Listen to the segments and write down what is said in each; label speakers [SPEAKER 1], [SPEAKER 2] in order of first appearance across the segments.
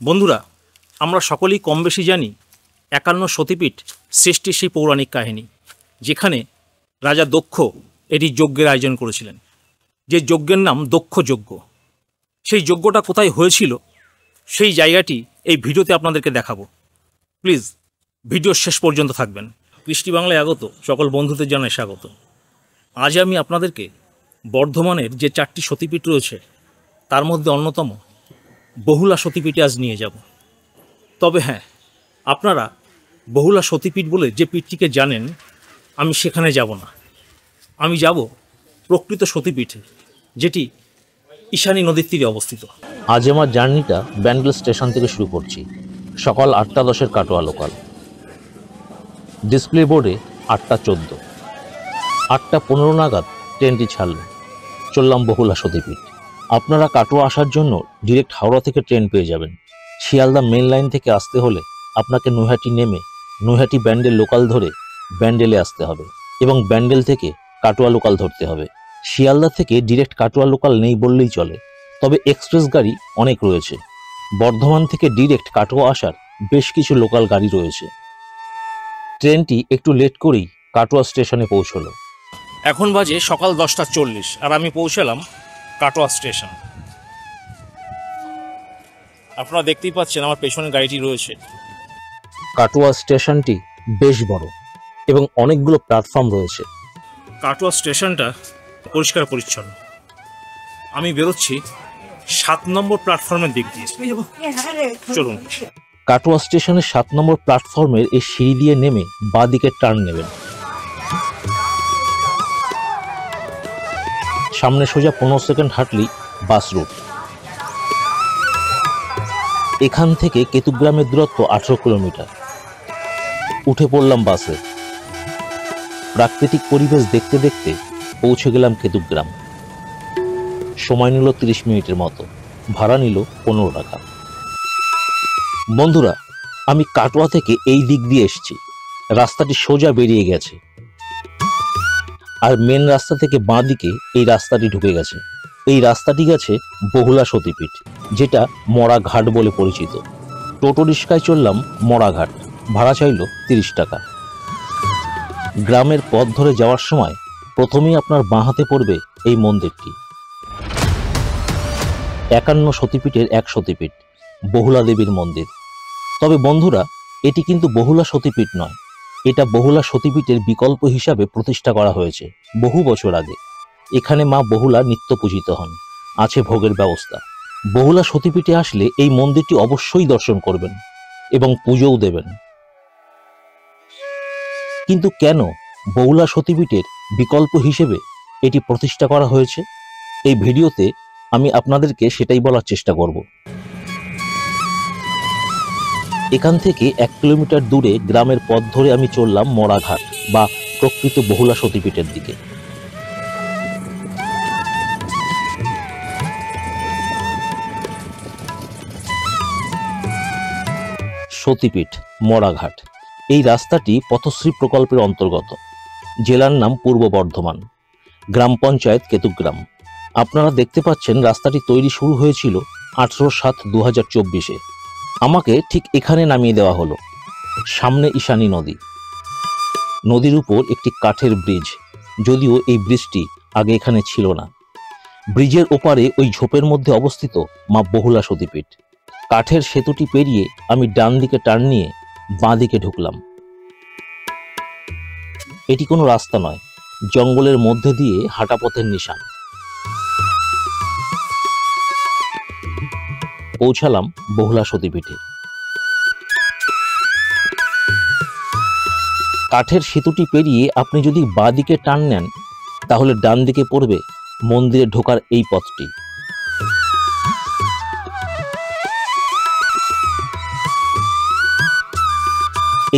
[SPEAKER 1] বন্ধুরা, আমরা সকলেই কম বেশি জানি ৫১ সতীপীঠ সৃষ্টির সেই পৌরাণিক কাহিনী, যেখানে রাজা দক্ষ এটি যজ্ঞের আয়োজন করেছিলেন। যে যজ্ঞের নাম দক্ষ যজ্ঞ। সেই যজ্ঞটা কোথায় হয়েছিল সেই জায়গাটি এই ভিডিওতে আপনাদেরকে দেখাবো। প্লিজ ভিডিও শেষ পর্যন্ত থাকবেন। কৃষ্টি বাংলায় আগত সকল বন্ধুদের জানাই স্বাগত। আজ আমি আপনাদেরকে বর্ধমানের যে ৪টি সতীপীঠ রয়েছে তার মধ্যে অন্যতম বহুলা সতীপীঠে আজ নিয়ে যাব। তবে হ্যাঁ, আপনারা বহুলা সতীপীঠ বলে যে পীঠটিকে জানেন, আমি সেখানে যাব না। আমি যাব প্রকৃত সতীপীঠে, যেটি ঈশানী নদীর তীরে অবস্থিত।
[SPEAKER 2] আজ আমার জার্নিটা ব্যান্ডেল স্টেশন থেকে শুরু করছি। সকাল ৮টা ১০ কাটোয়া লোকাল। ডিসপ্লে বোর্ডে ৮টা ১৪। ৮টা ১৫ নাগাদ ট্রেনটি ছাড়ল। চললাম বহুলা সতীপীঠ। আপনারা কাটোয়া আসার জন্য ডিরেক্ট হাওড়া থেকে ট্রেন পেয়ে যাবেন। শিয়ালদা মেন লাইন থেকে আসতে হলে আপনাকে নৈহাটি নেমে নৈহাটি ব্যান্ডেল লোকাল ধরে ব্যান্ডেলে আসতে হবে এবং ব্যান্ডেল থেকে কাটোয়া লোকাল ধরতে হবে। শিয়ালদা থেকে ডিরেক্ট কাটোয়া লোকাল নেই বললেই চলে, তবে এক্সপ্রেস গাড়ি অনেক রয়েছে। বর্ধমান থেকে ডিরেক্ট কাটোয়া আসার বেশ কিছু লোকাল গাড়ি রয়েছে। ট্রেনটি একটু লেট করেই কাটোয়া স্টেশনে পৌঁছলো।
[SPEAKER 1] এখন বাজে সকাল 10টা 40 আর আমি পৌঁছালাম কাটোয়া স্টেশন। আপনারা দেখতেই পাচ্ছেন আমার পেছনে গাড়িটি রয়েছে।
[SPEAKER 2] কাটোয়া স্টেশনটি বেশ বড় এবং অনেকগুলো প্ল্যাটফর্ম রয়েছে।
[SPEAKER 1] কাটোয়া স্টেশনটা পরিষ্কার পরিচ্ছন্ন। আমি বেরোচ্ছি 7 নম্বর প্ল্যাটফর্মের দিক দিয়ে। চলুন।
[SPEAKER 2] কাটোয়া স্টেশনের 7 নম্বর প্ল্যাটফর্মের এই সিঁড়ি দিয়ে নেমে বাঁ দিকে টার্ন নেবেন। সামনে সোজা 15 সেকেন্ড হাঁটলেই বাস রুট। এখান থেকে কেতুগ্রামের দূরত্ব 18 কিলোমিটার। উঠে পড়লাম বাসে। প্রাকৃতিক পরিবেশ দেখতে দেখতে পৌঁছে গেলাম কেতুগ্রাম। সময় নিল 30 মিনিটের মতো। ভাড়া নিল 15 টাকা। বন্ধুরা, আমি কাটোয়া থেকে এই দিক দিয়ে এসেছি। রাস্তাটি সোজা বেরিয়ে গেছে আর মেন রাস্তা থেকে বাঁ দিকে এই রাস্তাটি ঢুকে গেছে। এই রাস্তাটি গেছে বহুলা সতীপীঠ, যেটা মরাঘাট বলে পরিচিত। টোটো রিক্সায় চললাম মরাঘাট। ভাড়া চাইল 30 টাকা। গ্রামের পথ ধরে যাওয়ার সময় প্রথমেই আপনার বাঁ হাতে পড়বে এই মন্দিরটি। ৫১ সতীপীঠের এক সতীপীঠ বহুলা দেবীর মন্দির। তবে বন্ধুরা, এটি কিন্তু বহুলা সতীপীঠ নয়। এটা বহুলা সতীপীঠের বিকল্প হিসাবে প্রতিষ্ঠা করা হয়েছে বহু বছর আগে। এখানে মা বহুলা নিত্য পূজিত হন। আছে ভোগের ব্যবস্থা। বহুলা সতীপীঠে আসলে এই মন্দিরটি অবশ্যই দর্শন করবেন এবং পুজোও দেবেন। কিন্তু কেন বহুলা সতীপীঠের বিকল্প হিসেবে এটি প্রতিষ্ঠা করা হয়েছে, এই ভিডিওতে আমি আপনাদেরকে সেটাই বলার চেষ্টা করব। এখান থেকে 1 কিলোমিটার দূরে গ্রামের পথ ধরে আমি চললাম মরাঘাট বা প্রকৃত বহুলা সতীপীঠের দিকে। সতীপীঠ মরাঘাট। এই রাস্তাটি পথশ্রী প্রকল্পের অন্তর্গত। জেলার নাম পূর্ব বর্ধমান। গ্রাম পঞ্চায়েত কেতুগ্রাম। আপনারা দেখতে পাচ্ছেন রাস্তাটি তৈরি শুরু হয়েছিল 18/7/2024-এ। আমাকে ঠিক এখানে নামিয়ে দেওয়া হলো। সামনে ঈশানী নদী। নদীর উপর একটি কাঠের ব্রিজ, যদিও এই ব্রিজটি আগে এখানে ছিল না। ব্রিজের ওপারে ওই ঝোপের মধ্যে অবস্থিত মা বহুলা সতীপীঠ। কাঠের সেতুটি পেরিয়ে আমি ডান দিকে টার্ন নিয়ে বাঁ দিকে ঢুকলাম। এটি কোনো রাস্তা নয়, জঙ্গলের মধ্যে দিয়ে হাঁটা পথের নিশান। পৌঁছালাম বহুলা সতীপীঠে। কাঠের সেতুটি পেরিয়ে আপনি যদি বাঁ দিকে টার্ন নেন, তাহলে ডান দিকে পড়বে মন্দিরে ঢোকার এই পথটি।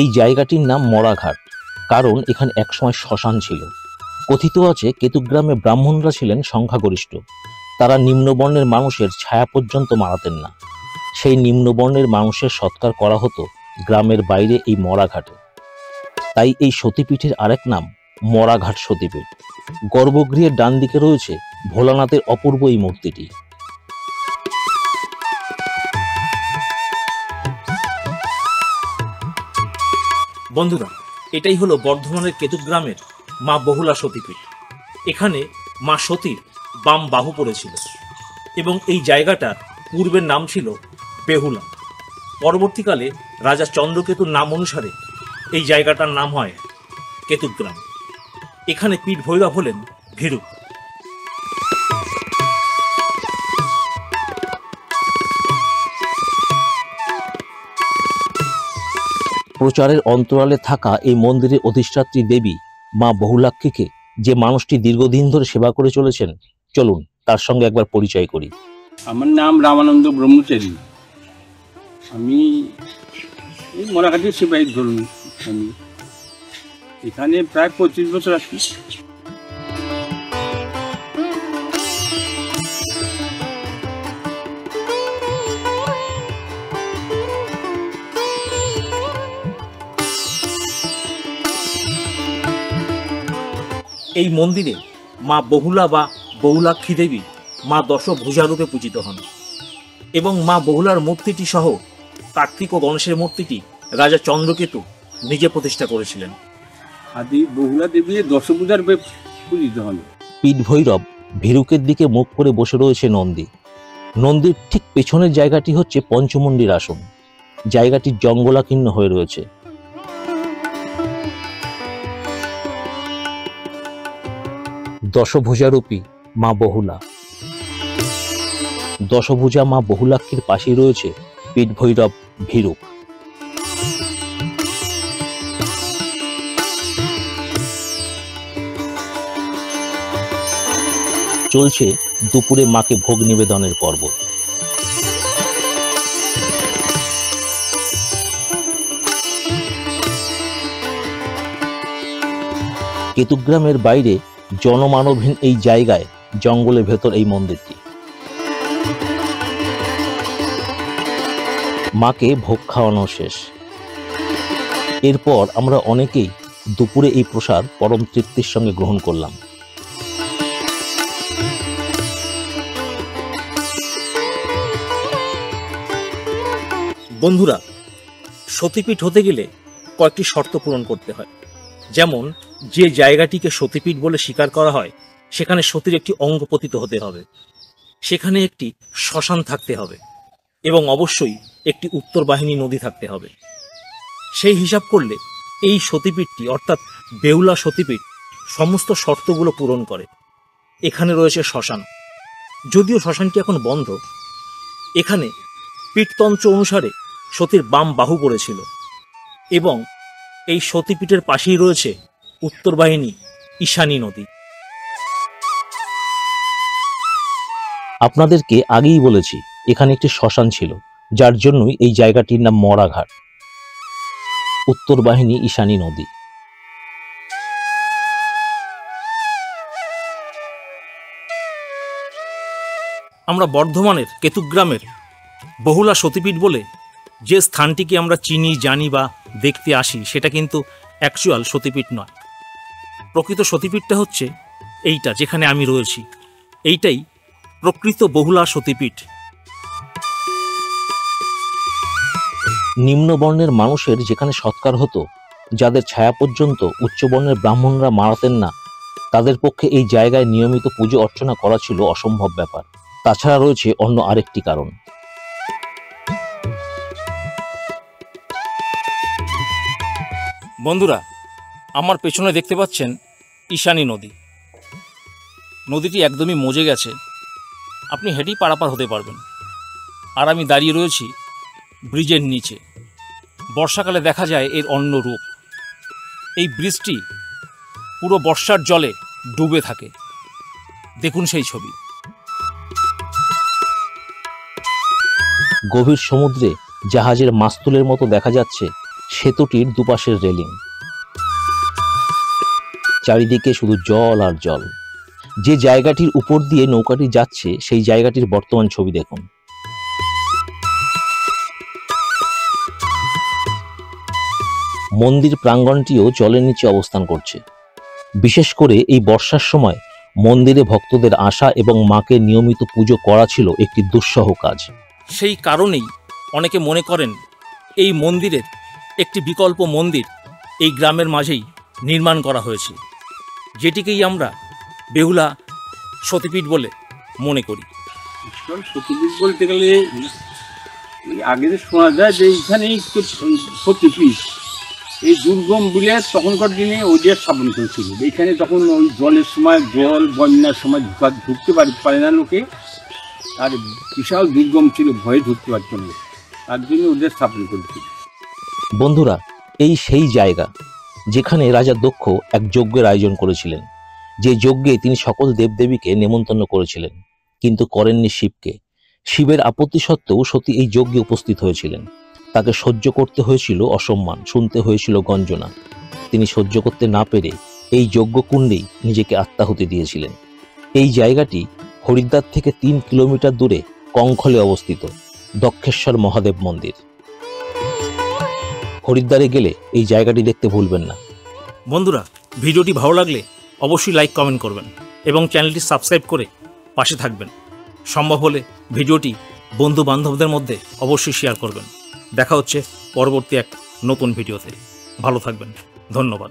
[SPEAKER 2] এই জায়গাটির নাম মরাঘাট, কারণ এখানে একসময় শ্মশান ছিল। কথিত আছে কেতুগ্রামে ব্রাহ্মণরা ছিলেন সংখ্যাগরিষ্ঠ। তারা নিম্নবর্ণের মানুষের ছায়া পর্যন্ত মারাতেন না। সেই নিম্নবর্ণের মানুষের সৎকার করা হতো গ্রামের বাইরে এই মরাঘাটে। তাই এই সতীপীঠের আরেক নাম মরাঘাট সতীপীঠ। গর্ভগৃহের ডান দিকে রয়েছে ভোলানাথের অপূর্ব এই মূর্তিটি।
[SPEAKER 1] বন্ধুরা, এটাই হলো বর্ধমানের কেতুগ্রামের মা বহুলা সতীপীঠ। এখানে মা সতীর বাম বাহু পড়েছিল এবং এই জায়গাটার পূর্বের নাম ছিল বেহুলা। পরবর্তীকালে রাজা চন্দ্রকেতুর নাম অনুসারে এই জায়গাটার নাম হয় কেতুগ্রাম। এখানে পীঠ ভৈরব হলেন ভীরু।
[SPEAKER 2] প্রচারের অন্তরালে থাকা এই মন্দিরের অধিষ্ঠাত্রী দেবী মা বহুলাক্ষীকে যে মানুষটি দীর্ঘদিন ধরে সেবা করে চলেছেন, চলুন তার সঙ্গে একবার পরিচয় করি।
[SPEAKER 3] আমার নাম রামানন্দ ব্রহ্মচারী। আমি এই মরাঘাটের সেবাই ধরুন। আমি এখানে প্রায় 25 বছর আছি।
[SPEAKER 1] এই মন্দিরে মা বহুলা বা বহুলাক্ষী দেবী মা দশভুজা রূপে পূজিত হন এবং মা বহুলার মূর্তিটি সহ কার্তিক ও গণেশের মূর্তিটি রাজা চন্দ্রকেতু নিজে প্রতিষ্ঠা করেছিলেন।
[SPEAKER 3] আদি বহুলা দেবী দশভুজার রূপে পূজিত হন।
[SPEAKER 2] পীঠ ভৈরব ভীরুকের দিকে মুখ করে বসে রয়েছে নন্দী। নন্দীর ঠিক পেছনের জায়গাটি হচ্ছে পঞ্চমুণ্ডির আসন। জায়গাটি জঙ্গলাকীর্ণ হয়ে রয়েছে। দশভুজারূপী মা বহুলা। দশভুজা মা বহুলাক্ষীর পাশেই রয়েছে পীঠ ভৈরব ভীরুক। চলছে দুপুরে মাকে ভোগ নিবেদনের পর্ব। কেতুগ্রামের বাইরে জনমানবহীন এই জায়গায়, জঙ্গলের ভেতর এই মন্দিরটি। মাকে ভোগ খাওয়ানো শেষ। এরপর আমরা অনেকেই দুপুরে এই প্রসাদ পরম তৃপ্তির সঙ্গে গ্রহণ করলাম।
[SPEAKER 1] বন্ধুরা, সতীপীঠ হতে গেলে কয়েকটি শর্ত পূরণ করতে হয়। যেমন, যে জায়গাটিকে সতীপীঠ বলে স্বীকার করা হয় সেখানে সতীর একটি অঙ্গ পতিত হতে হবে, সেখানে একটি শ্মশান থাকতে হবে এবং অবশ্যই একটি উত্তরবাহিনী নদী থাকতে হবে। সেই হিসাব করলে এই সতীপীঠটি অর্থাৎ বেহুলা সতীপীঠ সমস্ত শর্তগুলো পূরণ করে। এখানে রয়েছে শ্মশান, যদিও শ্মশানটি এখন বন্ধ। এখানে পীঠতন্ত্র অনুসারে সতীর বাম বাহু পড়েছিল এবং এই সতীপীঠের পাশেই রয়েছে উত্তরবাহিনী ঈশানী নদী।
[SPEAKER 2] আপনাদেরকে আগেই বলেছি এখানে একটি শ্মশান ছিল, যার জন্যই এই জায়গাটির নাম মরাঘাট। উত্তরবাহিনী ঈশানী নদী।
[SPEAKER 1] আমরা বর্ধমানের কেতুগ্রামের বহুলা সতীপীঠ বলে যে স্থানটিকে আমরা চিনি, জানি বা দেখতে আসি, সেটা কিন্তু অ্যাকচুয়াল সতীপীঠ নয়। প্রকৃত সতীপীঠটা হচ্ছে এইটা, যেখানে আমি রয়েছি। এইটাই প্রকৃত বহুলা সতীপীঠ।
[SPEAKER 2] নিম্নবর্ণের মানুষের যেখানে সৎকার হতো, যাদের ছায়া পর্যন্ত উচ্চবর্ণের ব্রাহ্মণরা মারাতেন না, তাদের পক্ষে এই জায়গায় নিয়মিত পুজো অর্চনা করা ছিল অসম্ভব ব্যাপার। তাছাড়া রয়েছে অন্য আরেকটি কারণ।
[SPEAKER 1] বন্ধুরা, আমার পেছনে দেখতে পাচ্ছেন ঈশানী নদী। নদীটি একদমই মজে গেছে, আপনি হেঁটেই পারাপার হতে পারবেন। আর আমি দাঁড়িয়ে রয়েছি ব্রিজের নিচে। বর্ষাকালে দেখা যায় এর অন্য রূপ। এই ব্রিজটি পুরো বর্ষার জলে ডুবে থাকে। দেখুন সেই ছবি।
[SPEAKER 2] গভীর সমুদ্রে জাহাজের মাস্তুলের মতো দেখা যাচ্ছে সেতুটির দুপাশের রেলিং। চারিদিকে শুধু জল আর জল। যে জায়গাটির উপর দিয়ে নৌকাটি যাচ্ছে সেই জায়গাটির বর্তমান ছবি দেখুন। মন্দির প্রাঙ্গণটিও জলের নিচে অবস্থান করছে। বিশেষ করে এই বর্ষার সময় মন্দিরে ভক্তদের আসা এবং মাকে নিয়মিত পুজো করা ছিল একটি দুঃসহ কাজ।
[SPEAKER 1] সেই কারণেই অনেকে মনে করেন এই মন্দিরের একটি বিকল্প মন্দির এই গ্রামের মাঝেই নির্মাণ করা হয়েছে, যেটিকেই আমরা বেহুলা সতীপীঠ বলে মনে করি।
[SPEAKER 3] ঈশ্বর সতীপীঠ বলতে গেলে এই আগে যে শোনা যায় যে এইখানেই সতীপীঠ, এই দুর্গম বিলে তখনকার দিনে ওদের স্থাপন করেছিল। এইখানে তখন ওই জলের সময়, জল বন্যার সময় ঢুকতে পারে না লোকে, আর বিশাল দুর্গম ছিল, ভয়ে ঢুকতে পারত না, তার জন্য ওদের স্থাপন করেছিল।
[SPEAKER 2] বন্ধুরা, এই সেই জায়গা যেখানে রাজা দক্ষ এক যজ্ঞের আয়োজন করেছিলেন, যে যজ্ঞে তিনি সকল দেবদেবীকে নেমন্তন্ন করেছিলেন, কিন্তু করেননি শিবকে। শিবের আপত্তি সত্ত্বেও সতী এই যজ্ঞে উপস্থিত হয়েছিলেন। তাকে সহ্য করতে হয়েছিল অসম্মান, শুনতে হয়েছিল গঞ্জনা। তিনি সহ্য করতে না পেরে এই যজ্ঞকুণ্ডেই নিজেকে আত্মাহুতি দিয়েছিলেন। এই জায়গাটি হরিদ্বার থেকে 3 কিলোমিটার দূরে কঙ্খলে অবস্থিত দক্ষেশ্বর মহাদেব মন্দির। হরিদ্বারে গেলে এই জায়গাটি দেখতে ভুলবেন না।
[SPEAKER 1] বন্ধুরা, ভিডিওটি ভালো লাগলে অবশ্যই লাইক কমেন্ট করবেন এবং চ্যানেলটি সাবস্ক্রাইব করে পাশে থাকবেন। সম্ভব হলে ভিডিওটি বন্ধু বান্ধবদের মধ্যে অবশ্যই শেয়ার করবেন। দেখা হচ্ছে পরবর্তী এক নতুন ভিডিওতে। ভালো থাকবেন। ধন্যবাদ।